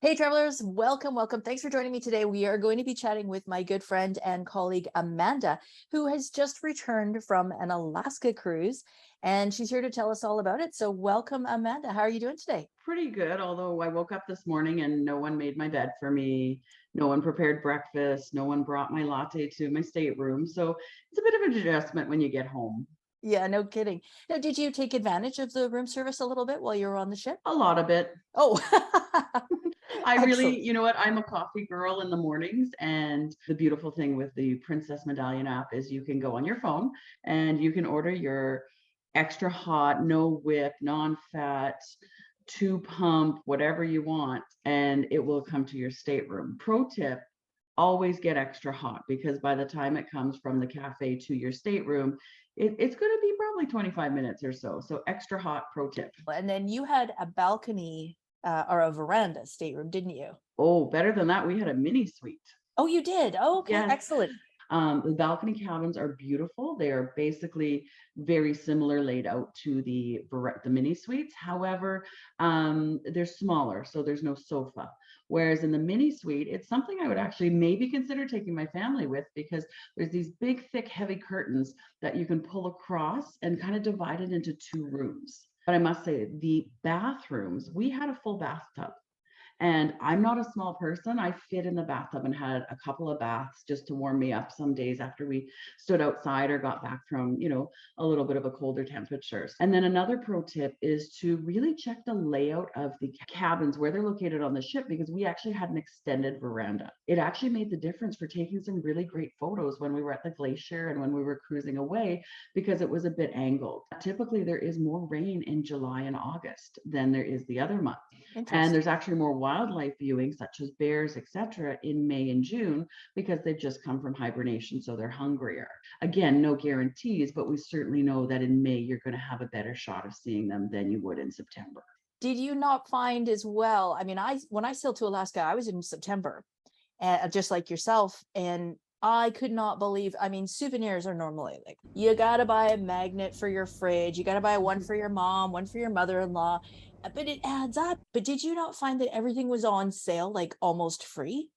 Hey travelers, welcome. Thanks for joining me today. We are going to be chatting with my good friend and colleague Amanda, who has just returned from an Alaska cruise, and she's here to tell us all about it. So welcome, Amanda. How are you doing today? Pretty good, although I woke up this morning and no one made my bed for me. No one prepared breakfast. No one brought my latte to my stateroom. So it's a bit of an adjustment when you get home. Yeah, no kidding. Now, did you take advantage of the room service a little bit while you were on the ship? A lot of it. Oh, I really, excellent. you know what? I'm a coffee girl in the mornings. And the beautiful thing with the Princess Medallion app is you can go on your phone and you can order your extra hot, no whip, non-fat, two pump, whatever you want, and it will come to your stateroom. Pro tip, always get extra hot, because by the time it comes from the cafe to your stateroom, it's going to be probably 25 minutes or so. So extra hot, pro tip. And then you had a balcony or a veranda stateroom, didn't you? Oh, better than that, we had a mini suite. Oh, you did? Oh, okay, Yes. excellent. The balcony cabins are beautiful. They are basically very similar laid out to the mini suites. However, they're smaller, so there's no sofa. Whereas in the mini suite, it's something I would actually maybe consider taking my family with, because there's these big, thick, heavy curtains that you can pull across and kind of divide it into two rooms. But I must say, the bathrooms, we had a full bathtub. And I'm not a small person. I fit in the bathtub and had a couple of baths just to warm me up some days after we stood outside or got back from, a little bit of a colder temperatures. And then another pro tip is to really check the layout of the cabins, where they're located on the ship, because we actually had an extended veranda. It actually made the difference for taking some really great photos when we were at the glacier and when we were cruising away, because it was a bit angled. Typically, there is more rain in July and August than there is the other months. And there's actually more wildlife viewing, such as bears, etc., in May and June, because they've just come from hibernation, so they're hungrier. Again, no guarantees, but we certainly know that in May you're going to have a better shot of seeing them than you would in September. Did you not find as well? I mean, when I sailed to Alaska, I was in September, just like yourself, and I could not believe. I mean, souvenirs are normally like, you got to buy a magnet for your fridge, you got to buy one for your mom, one for your mother-in-law, but it adds up. But did you not find that everything was on sale, like almost free?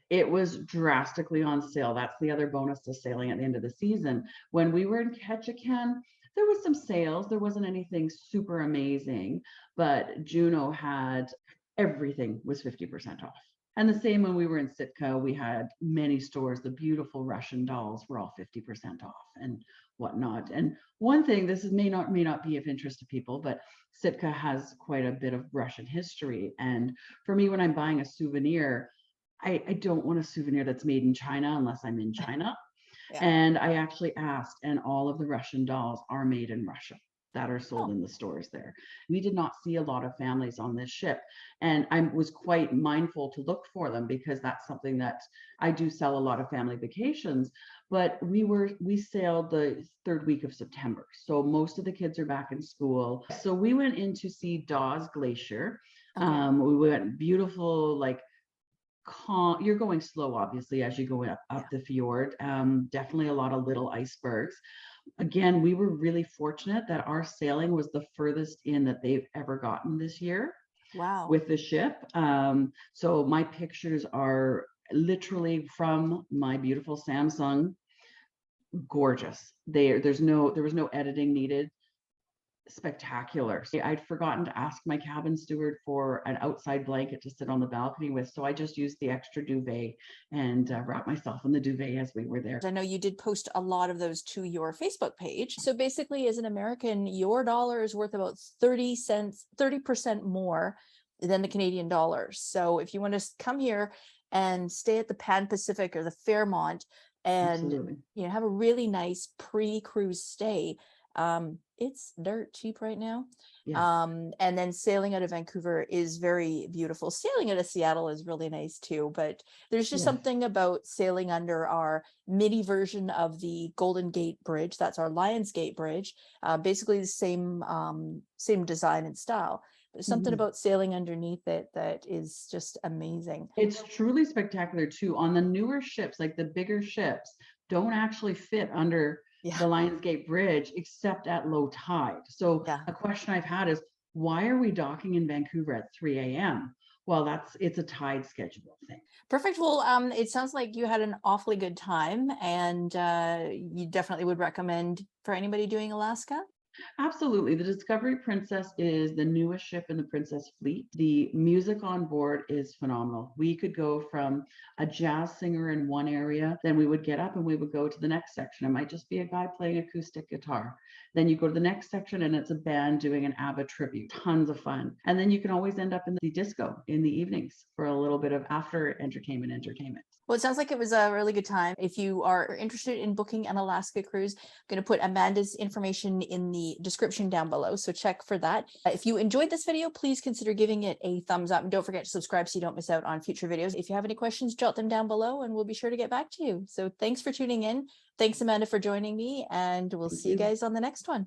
It was drastically on sale. That's the other bonus to sailing at the end of the season. When we were in Ketchikan, there was some sales. There wasn't anything super amazing, but Juneau had everything was 50% off. And the same when we were in Sitka, we had many stores. The beautiful Russian dolls were all 50% off and whatnot. And one thing, this may not be of interest to people, but Sitka has quite a bit of Russian history. And for me, when I'm buying a souvenir, I don't want a souvenir that's made in China unless I'm in China. Yeah. And I actually asked, and all of the Russian dolls are made in Russia that are sold in the stores there. We did not see a lot of families on this ship, and I was quite mindful to look for them, because that's something that I do sell a lot of family vacations. But we sailed the third week of September, so most of the kids are back in school. So we went in to see Dawes Glacier. Okay. We went beautiful, like, you're going slow, obviously, as you go up the fjord. Definitely a lot of little icebergs. Again, we were really fortunate that our sailing was the furthest in that they've ever gotten this year. Wow. With the ship. So my pictures are literally from my beautiful Samsung. Gorgeous. There was no editing needed. Spectacular. I'd forgotten to ask my cabin steward for an outside blanket to sit on the balcony with, so I just used the extra duvet and wrapped myself in the duvet as we were there. I know you did post a lot of those to your Facebook page. So basically, as an American, your dollar is worth about 30% more than the Canadian dollar. So if you want to come here and stay at the Pan Pacific or the Fairmont and have a really nice pre-cruise stay, it's dirt cheap right now. And then sailing out of Vancouver is very beautiful. Sailing out of Seattle is really nice too, but there's just something about sailing under our mini version of the Golden Gate Bridge. That's our Lions Gate Bridge, basically the same design and style. There's something about sailing underneath it that is just amazing. It's truly spectacular too. On the newer ships, like the bigger ships, don't actually fit under the Lions Gate Bridge except at low tide. So a question I've had is, why are we docking in Vancouver at 3 a.m.? Well, it's a tide schedule thing. Perfect. Well, it sounds like you had an awfully good time, and you definitely would recommend for anybody doing Alaska. Absolutely. The Discovery Princess is the newest ship in the Princess fleet. The music on board is phenomenal. We could go from a jazz singer in one area, then we would get up and we would go to the next section. It might just be a guy playing acoustic guitar. Then you go to the next section and it's a band doing an ABBA tribute. Tons of fun. And then you can always end up in the disco in the evenings for a little bit of after entertainment. Well, it sounds like it was a really good time. If you are interested in booking an Alaska cruise, I'm going to put Amanda's information in the description down below, so check for that. If you enjoyed this video, please consider giving it a thumbs up, and don't forget to subscribe so you don't miss out on future videos. If you have any questions, jot them down below and we'll be sure to get back to you. So thanks for tuning in. Thanks, Amanda, for joining me, and we'll see you guys on the next one.